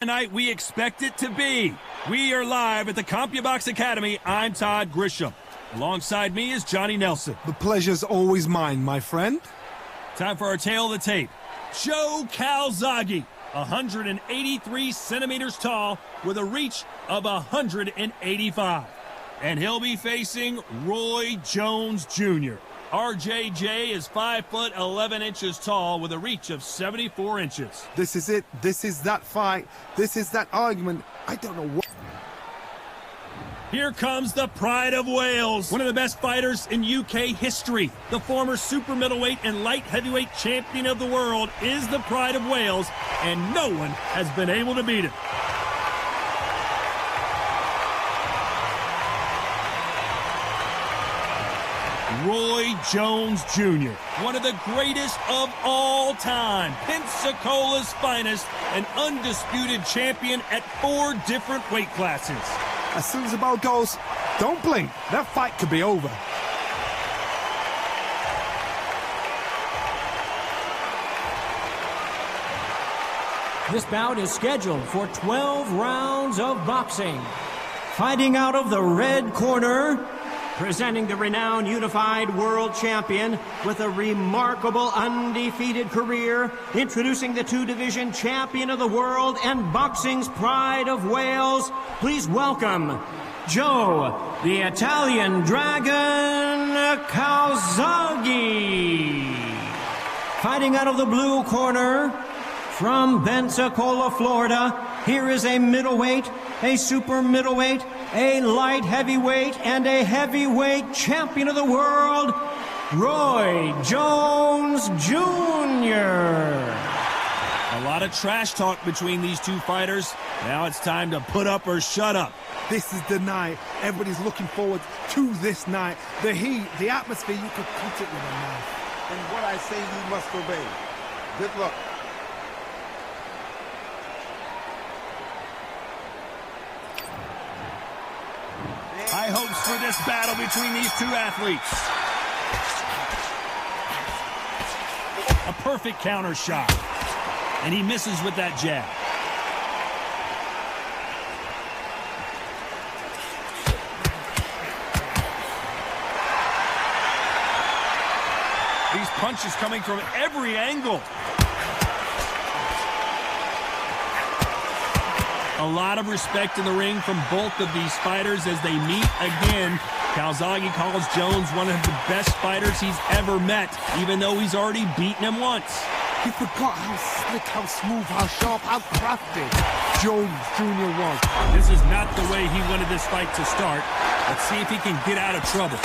Tonight we expect it to be. We are live at the CompuBox Academy. I'm Todd Grisham. Alongside me is Johnny Nelson. The pleasure's always mine, my friend. Time for our tale of the tape. Joe Calzaghe, 183 centimeters tall with a reach of 185. And he'll be facing Roy Jones Jr. RJJ is 5 foot 11 inches tall with a reach of 74 inches. This is it. This is that fight. This is that argument. I don't know what. Here comes the pride of Wales, one of the best fighters in UK history. The former super middleweight and light heavyweight champion of the world is the pride of Wales, and no one has been able to beat him. Roy Jones Jr., one of the greatest of all time, Pensacola's finest, an undisputed champion at 4 different weight classes. As soon as the bell goes, don't blink. That fight could be over. This bout is scheduled for 12 rounds of boxing. Fighting out of the red corner, presenting the renowned unified world champion with a remarkable undefeated career, introducing the 2-division champion of the world and boxing's pride of Wales, please welcome Joe, the Italian Dragon Calzaghe. Fighting out of the blue corner, from Pensacola, Florida, here is a middleweight, a super middleweight, a light heavyweight, and a heavyweight champion of the world, Roy Jones Jr. A lot of trash talk between these two fighters. Now it's time to put up or shut up. This is the night. Everybody's looking forward to this night. The heat, the atmosphere, you could cut it with a knife. And what I say you must obey. Good luck. High hopes for this battle between these two athletes. A perfect counter shot. And he misses with that jab. These punches coming from every angle. A lot of respect in the ring from both of these fighters as they meet again. Calzaghe calls Jones one of the best fighters he's ever met, even though he's already beaten him once. He forgot how slick, how smooth, how sharp, how crafty Jones Jr. was. This is not the way he wanted this fight to start. Let's see if he can get out of trouble.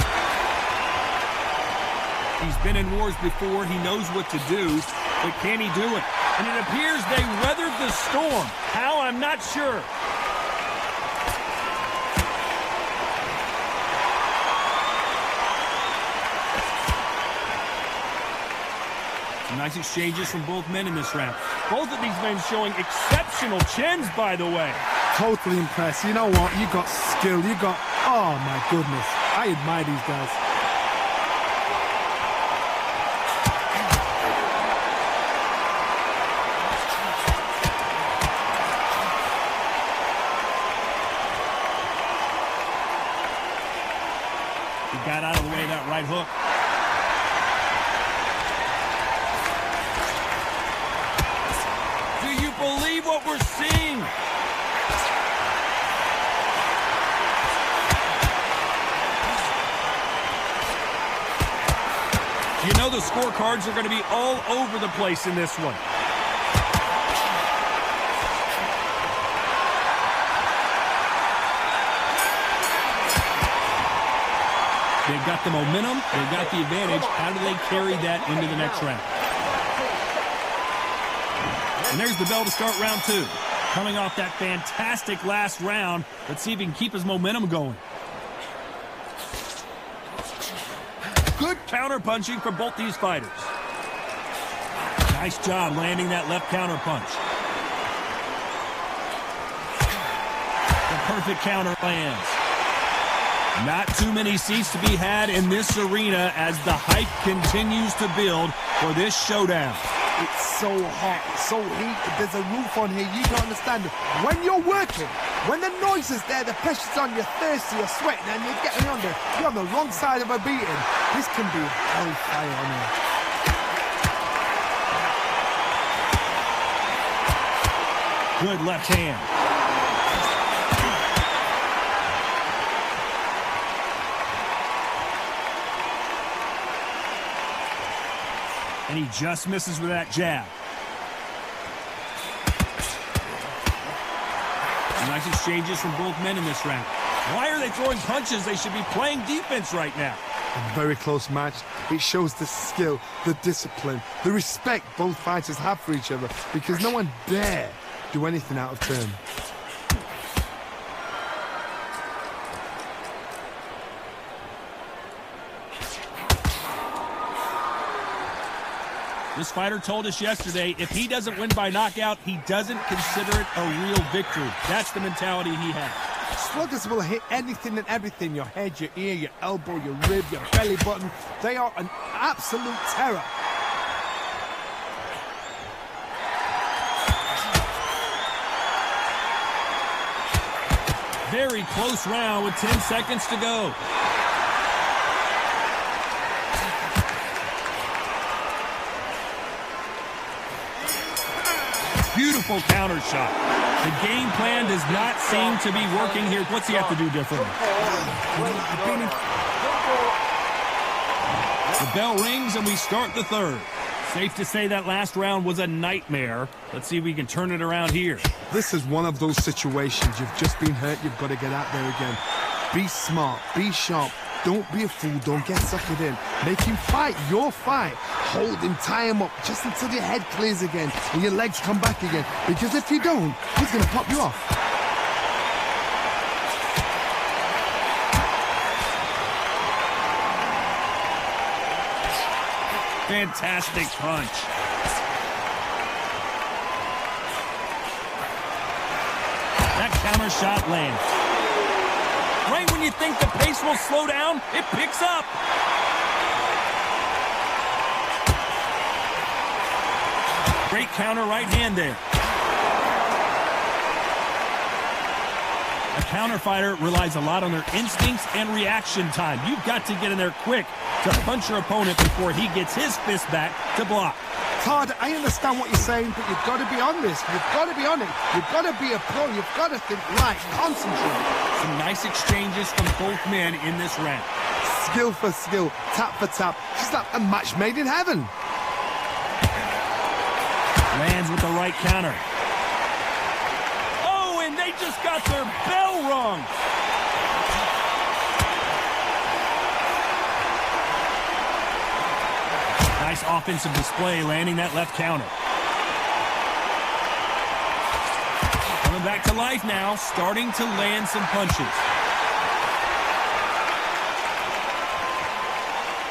He's been in wars before. He knows what to do, but can he do it? And it appears they weathered the storm. How? I'm not sure. Some nice exchanges from both men in this round. Both of these men showing exceptional chins, by the way. Totally impressed. You know what? You got skill. You got... Oh, my goodness. I admire these guys. Got out of the way of that right hook. Do you believe what we're seeing? You know the scorecards are going to be all over the place in this one. They've got the momentum, they've got the advantage. How do they carry that into the next round? And there's the bell to start round 2. Coming off that fantastic last round, let's see if he can keep his momentum going. Good counter punching from both these fighters. Nice job landing that left counter punch. The perfect counter lands. Not too many seats to be had in this arena as the hype continues to build for this showdown. It's so hot, it's so heated, there's a roof on here, you don't understand. When you're working, when the noise is there, the pressure's on, you're thirsty, you're sweating, and you're getting under, you're on the wrong side of a beating. This can be hellfire on here. Good left hand. And he just misses with that jab. Nice exchanges from both men in this round. Why are they throwing punches? They should be playing defense right now. A very close match. It shows the skill, the discipline, the respect both fighters have for each other, because no one dare do anything out of turn. This fighter told us yesterday, if he doesn't win by knockout, he doesn't consider it a real victory. That's the mentality he has. Sluggers will hit anything and everything. Your head, your ear, your elbow, your rib, your belly button. They are an absolute terror. Very close round with 10 seconds to go. Beautiful counter shot. The game plan does not seem to be working here. What's he have to do differently? The bell rings and we start the third. Safe to say that last round was a nightmare. Let's see if we can turn it around here. This is one of those situations. You've just been hurt. You've got to get out there again. Be smart. Be sharp. Don't be a fool. Don't get suckered in. Make him fight your fight. Hold him, tie him up, just until your head clears again and your legs come back again. Because if you don't, he's going to pop you off. Fantastic punch. That counter shot lands. Right when you think the pace will slow down, it picks up. Great counter right hand there. A counter fighter relies a lot on their instincts and reaction time. You've got to get in there quick to punch your opponent before he gets his fist back to block. Todd, I understand what you're saying, but you've got to be on this. You've got to be on it. You've got to be a pro. You've got to think right. Concentrate. Some nice exchanges from both men in this round. Skill for skill, tap for tap. It's like a match made in heaven. Lands with the right counter. Oh, and they just got their bell rung. Nice offensive display, landing that left counter. Coming back to life now, starting to land some punches.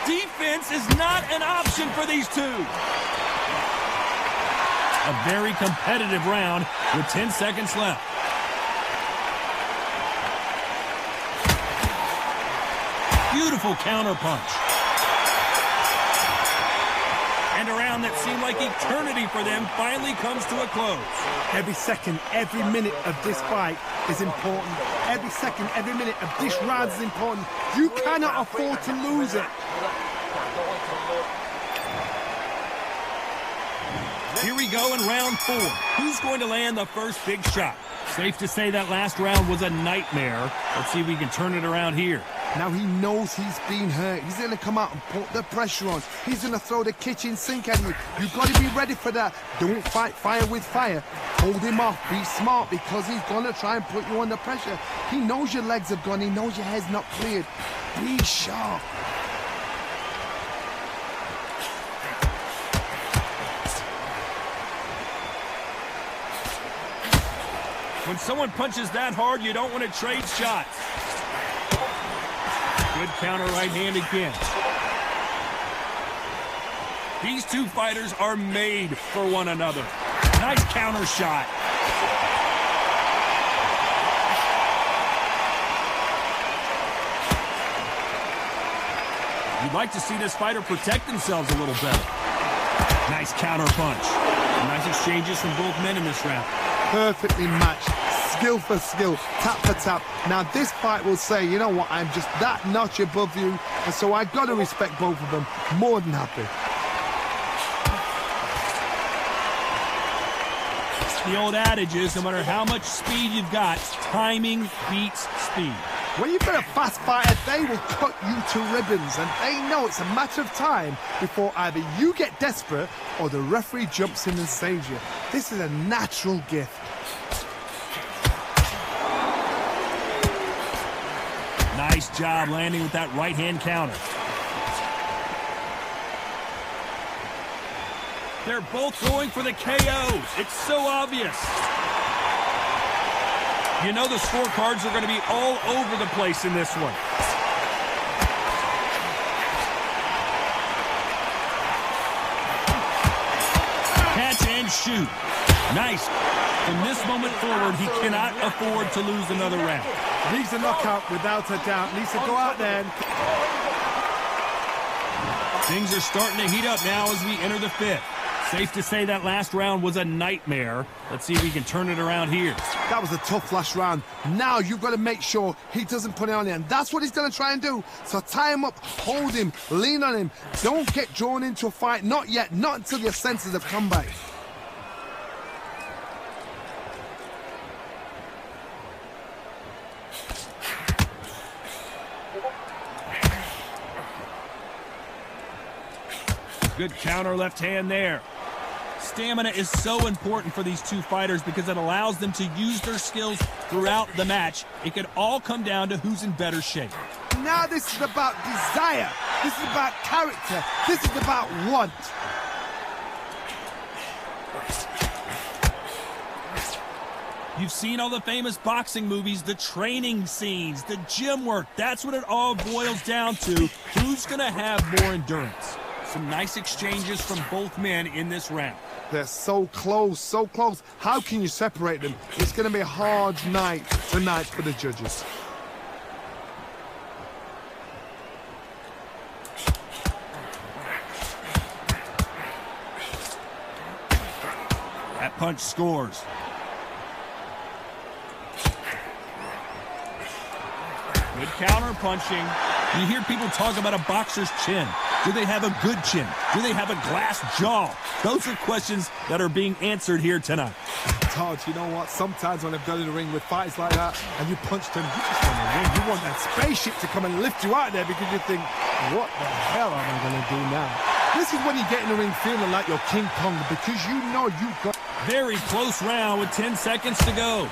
Defense is not an option for these two. A very competitive round with 10 seconds left. Beautiful counter punch. And a round that seemed like eternity for them finally comes to a close. Every second, every minute of this fight is important. Every second, every minute of this round is important. You cannot afford to lose it. Here we go in round 4. Who's going to land the first big shot? Safe to say that last round was a nightmare. Let's see if we can turn it around here. Now he knows he's been hurt. He's going to come out and put the pressure on. He's going to throw the kitchen sink at you. You've got to be ready for that. Don't fight fire with fire. Hold him off. Be smart, because he's going to try and put you under pressure. He knows your legs have gone. He knows your head's not cleared. Be sharp. When someone punches that hard, you don't want to trade shots. Good counter right hand again. These two fighters are made for one another. Nice counter shot. You'd like to see this fighter protect themselves a little better. Nice counter punch. Nice exchanges from both men in this round. Perfectly matched. Skill for skill, tap for tap. Now this fight will say, you know what, I'm just that notch above you, and so I got to respect both of them. More than happy. The old adage is, no matter how much speed you've got, timing beats speed. When you've got a fast fighter, they will cut you to ribbons, and they know it's a matter of time before either you get desperate or the referee jumps in and saves you. This is a natural gift. Nice job landing with that right-hand counter. They're both going for the KO. It's so obvious. You know the scorecards are going to be all over the place in this one. Catch and shoot. Nice. From this moment forward, he cannot afford to lose another round. Needs a knockout without a doubt. Needs to go out there and... Things are starting to heat up now as we enter the fifth. Safe to say that last round was a nightmare. Let's see if we can turn it around here. That was a tough last round. Now you've got to make sure he doesn't put it on you, and that's what he's going to try and do. So tie him up, hold him, lean on him. Don't get drawn into a fight. Not yet. Not until your senses have come back. Good counter left hand there. Stamina is so important for these two fighters because it allows them to use their skills throughout the match. It could all come down to who's in better shape. Now this is about desire. This is about character. This is about want. You've seen all the famous boxing movies, the training scenes, the gym work. That's what it all boils down to. Who's going to have more endurance? Some nice exchanges from both men in this round. They're so close, so close. How can you separate them? It's going to be a hard night tonight for the judges. That punch scores. Good counter punching. You hear people talk about a boxer's chin. Do they have a good chin? Do they have a glass jaw? Those are questions that are being answered here tonight. Todd, you know what? Sometimes when I've got in the ring with fights like that and you punch them, you just want to win. You want that spaceship to come and lift you out there because you think, what the hell am I going to do now? This is when you get in the ring feeling like you're King Kong because you know you've got... Very close round with 10 seconds to go.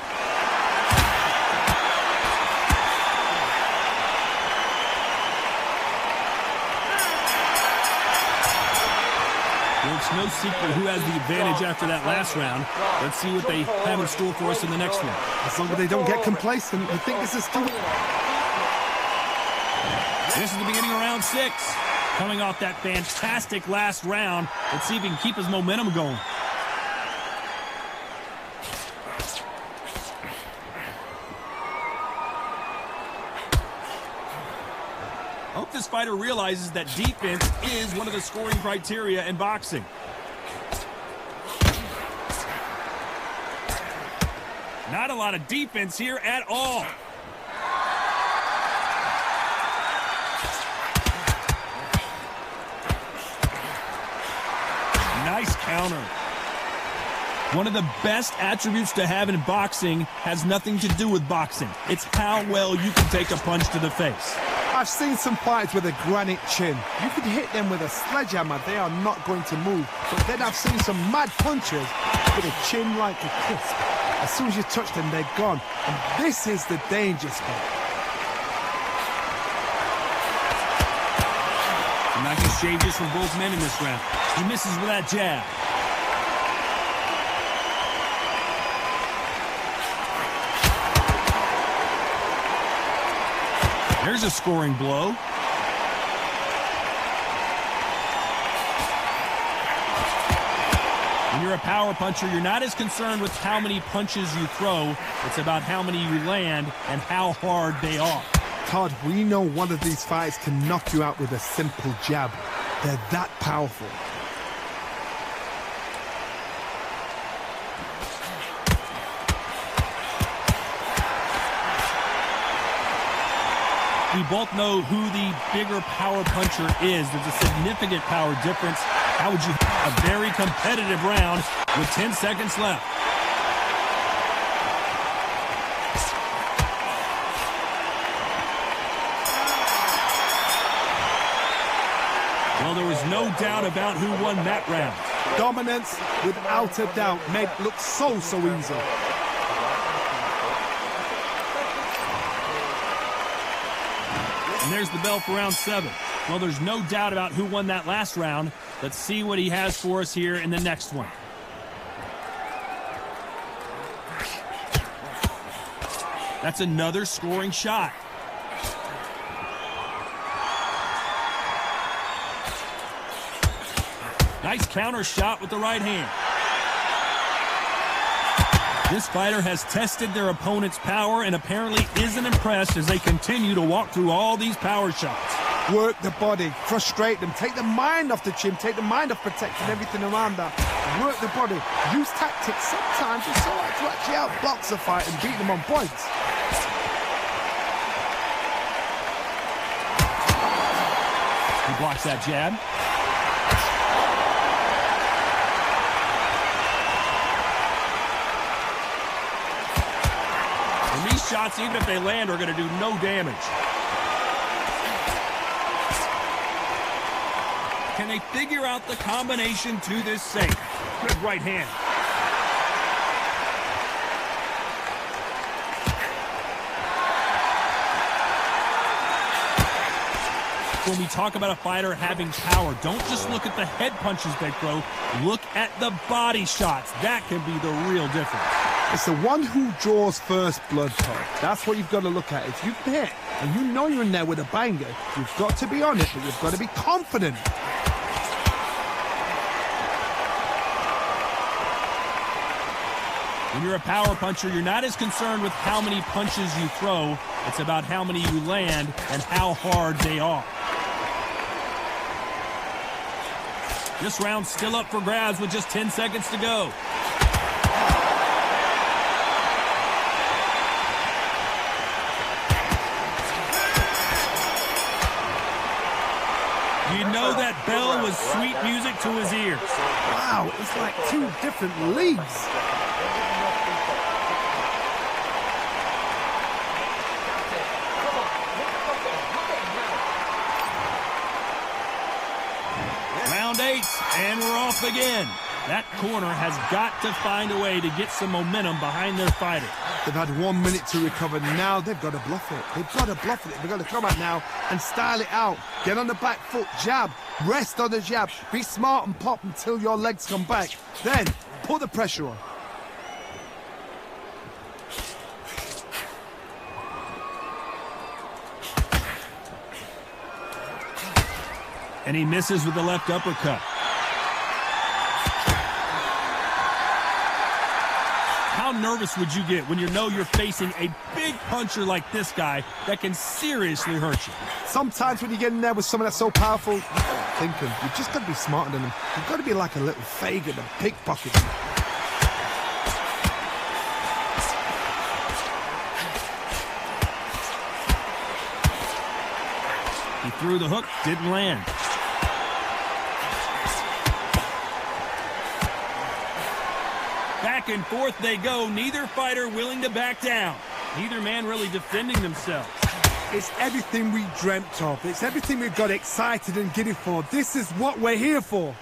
It's no secret who has the advantage after that last round. Let's see what they have in store for us in the next one. As long as they don't get complacent, I think this is still... This is the beginning of round 6. Coming off that fantastic last round, let's see if he can keep his momentum going. I hope this fighter realizes that defense is one of the scoring criteria in boxing. Not a lot of defense here at all. Nice counter. One of the best attributes to have in boxing has nothing to do with boxing. It's how well you can take a punch to the face. I've seen some fights with a granite chin. You could hit them with a sledgehammer, they are not going to move. But then I've seen some mad punchers with a chin like a crisp. As soon as you touch them, they're gone. And this is the danger spot. Nice exchanges from both men in this round. He misses with that jab. There's a scoring blow. When you're a power puncher, you're not as concerned with how many punches you throw. It's about how many you land and how hard they are. Todd, we know one of these fights can knock you out with a simple jab. They're that powerful. We both know who the bigger power puncher is. There's a significant power difference. How would you a very competitive round with 10 seconds left? Well, there was no doubt about who won that round. Dominance, without a doubt, made it look so easy. And there's the bell for round 7. Well, there's no doubt about who won that last round. Let's see what he has for us here in the next one. That's another scoring shot. Nice counter shot with the right hand. This fighter has tested their opponent's power and apparently isn't impressed as they continue to walk through all these power shots. Work the body, frustrate them, take the mind off the chin, take the mind off protecting everything around that. Work the body, use tactics. Sometimes it's all right to actually outbox a fight and beat them on points. He blocks that jab. And these shots, even if they land, are going to do no damage. Can they figure out the combination to this sink? Good right hand. When we talk about a fighter having power, don't just look at the head punches they throw. Look at the body shots. That can be the real difference. It's the one who draws first blood, Todd. That's what you've got to look at. If you hit and you know you're in there with a banger, you've got to be on it, but you've got to be confident. When you're a power puncher, you're not as concerned with how many punches you throw. It's about how many you land and how hard they are. This round's still up for grabs with just 10 seconds to go. You know that bell was sweet music to his ears. Wow, it's like two different leagues. Round 8, and we're off again. That corner has got to find a way to get some momentum behind their fighter. They've had 1 minute to recover. Now they've got to bluff it. They've got to bluff it. They've got to come out now and style it out. Get on the back foot, jab, rest on the jab. Be smart and pop until your legs come back. Then put the pressure on. And he misses with the left uppercut. How nervous would you get when you know you're facing a big puncher like this guy that can seriously hurt you? Sometimes when you get in there with someone that's so powerful, thinking, you've just got to be smarter than them. You've got to be like a little Fagin and pickpocket. He threw the hook, didn't land. Back and forth they go, neither fighter willing to back down. Neither man really defending themselves. It's everything we dreamt of. It's everything we got excited and giddy for. This is what we're here for.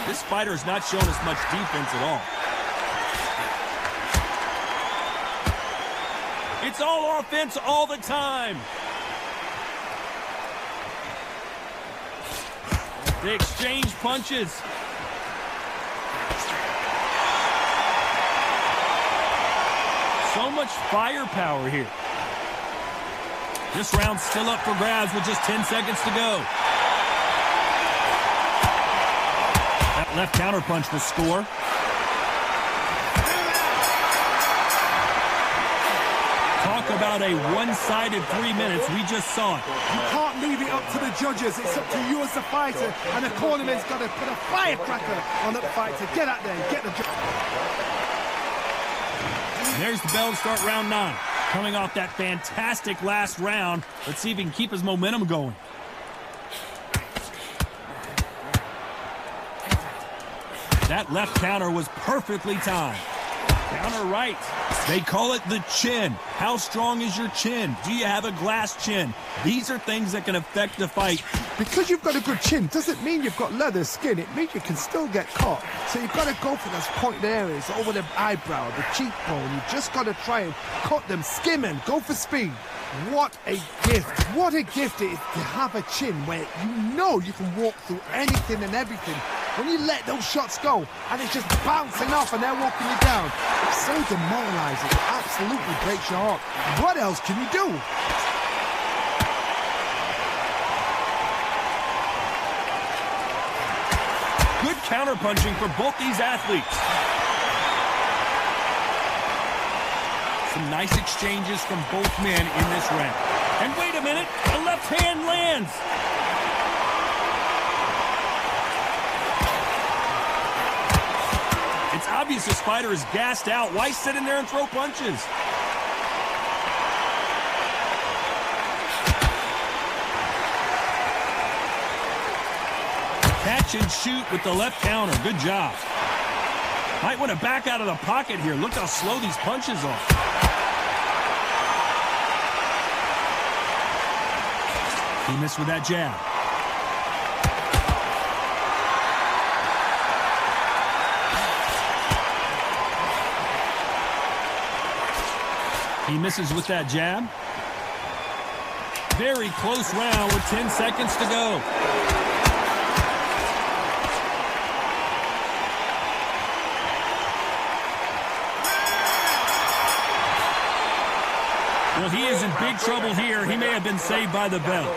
This fighter has not shown us much defense at all. It's all offense all the time. They exchange punches. So much firepower here. This round's still up for grabs with just 10 seconds to go. That left counterpunch will score. Talk about a one-sided 3 minutes. We just saw it. You can't leave it up to the judges. It's up to you as the fighter, and the cornerman's got to put a firecracker on that fighter. Get out there and get the job. There's the bell to start round 9. Coming off that fantastic last round, let's see if he can keep his momentum going. That left counter was perfectly timed. Counter right. They call it the chin. How strong is your chin? Do you have a glass chin? These are things that can affect the fight. Because you've got a good chin doesn't mean you've got leather skin. It means you can still get caught. So you've got to go for those pointed areas over the eyebrow, the cheekbone. You just got to try and cut them, skim and go for speed. What a gift. What a gift it is to have a chin where you know you can walk through anything and everything. When you let those shots go and it's just bouncing off and they're walking you down, it's so demoralizing. It absolutely breaks your heart. What else can you do? Good counter-punching for both these athletes. Some nice exchanges from both men in this round. And wait a minute, the left hand lands. It's obvious this fighter is gassed out. Why sit in there and throw punches? Catch and shoot with the left counter. Good job. Might want to back out of the pocket here. Look how slow these punches are. He missed with that jab. He misses with that jab. Very close round with 10 seconds to go. Well, he is in big trouble here. He may have been saved by the bell.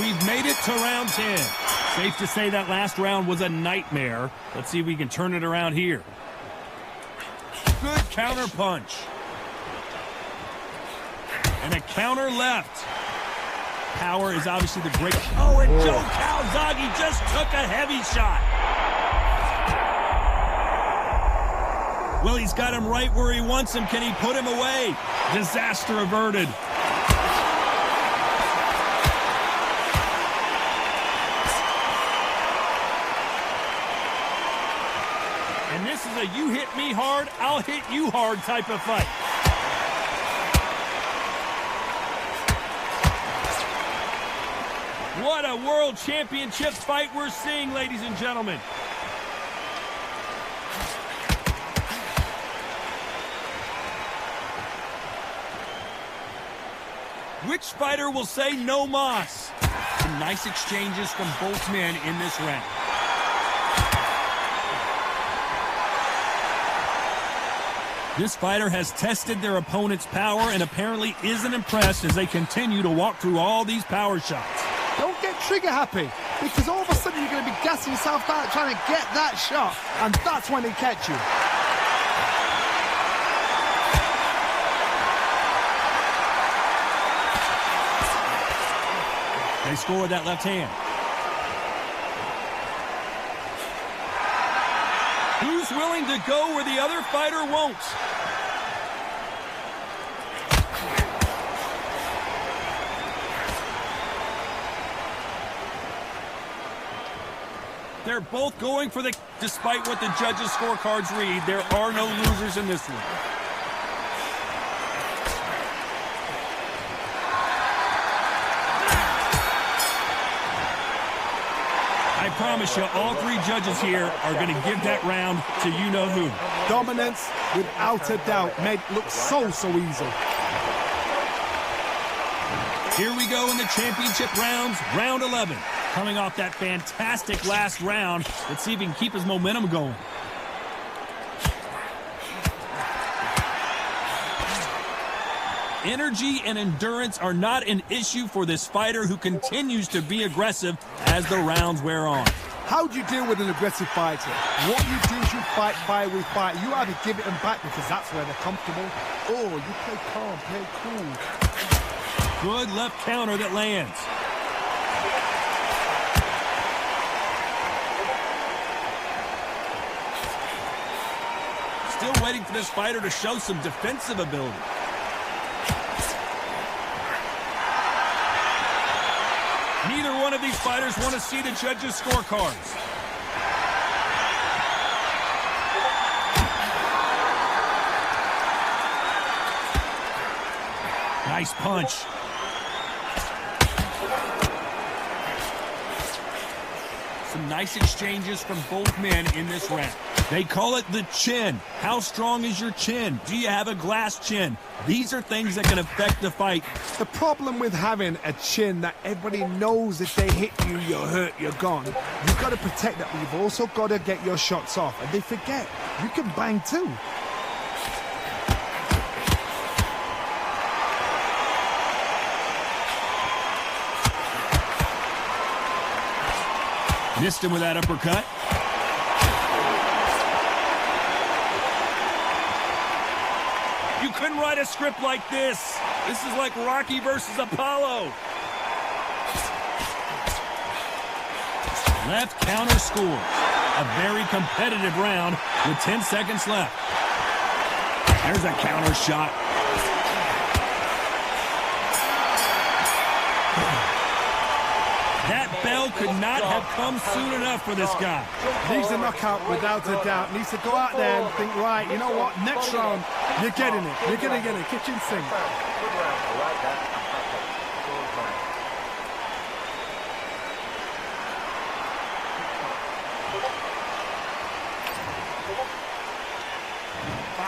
We've made it to round 10. Safe to say that last round was a nightmare. Let's see if we can turn it around here. Good counter punch. And a counter left. Power is obviously the great... Oh, and Joe Calzaghe just took a heavy shot. Well, he's got him right where he wants him. Can he put him away? Disaster averted. And this is a you hit me hard, I'll hit you hard type of fight. What a world championship fight we're seeing, ladies and gentlemen. Which fighter will say no mas? Some nice exchanges from both men in this round. This fighter has tested their opponent's power and apparently isn't impressed as they continue to walk through all these power shots. Don't get trigger happy, because all of a sudden you're going to be gassing yourself out trying to get that shot, and that's when they catch you. They score with that left hand. Who's willing to go where the other fighter won't? They're both going for the... Despite what the judges' scorecards read, there are no losers in this one. I promise you, all three judges here are going to give that round to you-know-who. Dominance, without a doubt, made it look so easy. Here we go in the championship rounds, round 11. Coming off that fantastic last round, let's see if he can keep his momentum going. Energy and endurance are not an issue for this fighter who continues to be aggressive as the rounds wear on. How do you deal with an aggressive fighter? What you do is you fight fire with fire. You either give it them back because that's where they're comfortable, or you play calm, play cool. Good left counter that lands. Still waiting for this fighter to show some defensive ability. Neither one of these fighters want to see the judges' scorecards. Nice punch. Some nice exchanges from both men in this round. They call it the chin. How strong is your chin? Do you have a glass chin? These are things that can affect the fight. The problem with having a chin that everybody knows if they hit you, you're hurt, you're gone. You've got to protect that, but you've also got to get your shots off. And they forget, you can bang too. Missed him with that uppercut. You couldn't write a script like this. This is like Rocky versus Apollo. Left counter scores. A very competitive round with 10 seconds left. There's a counter shot. That bell could not have come soon enough for this guy. Needs a knockout without a doubt. Needs to go out there and think, right, you know what, next round, you're getting it. You're going to get it. Kitchen sink.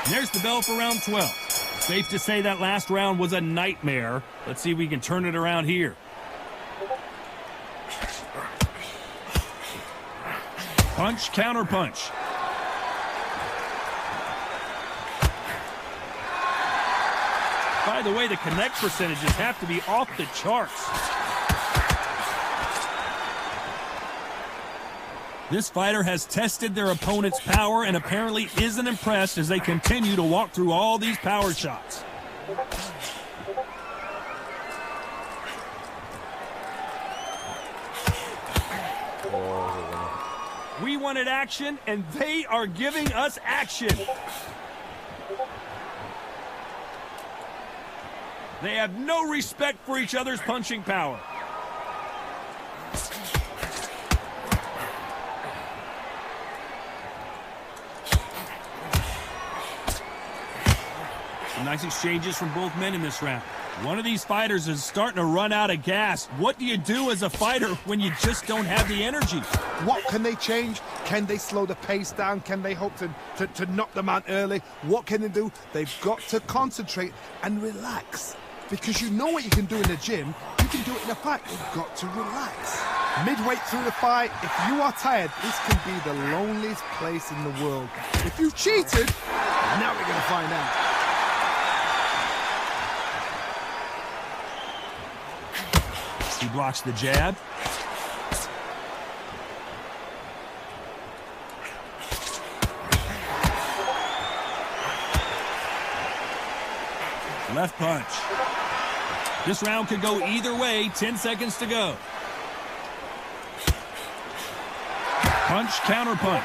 There's the bell for round 12. Safe to say that last round was a nightmare. Let's see if we can turn it around here. Punch, counter punch. By the way, the connect percentages have to be off the charts. This fighter has tested their opponent's power and apparently isn't impressed as they continue to walk through all these power shots. We wanted action, and they are giving us action. They have no respect for each other's punching power. Some nice exchanges from both men in this round. One of these fighters is starting to run out of gas. What do you do as a fighter when you just don't have the energy? What can they change? Can they slow the pace down? Can they hope to knock them out early? What can they do? They've got to concentrate and relax. Because you know what you can do in the gym, you can do it in a fight. You've got to relax. Midway through the fight, if you are tired, this can be the loneliest place in the world. If you cheated, now we're going to find out. He blocks the jab. Left punch. This round could go either way. 10 seconds to go. Punch, counter punch.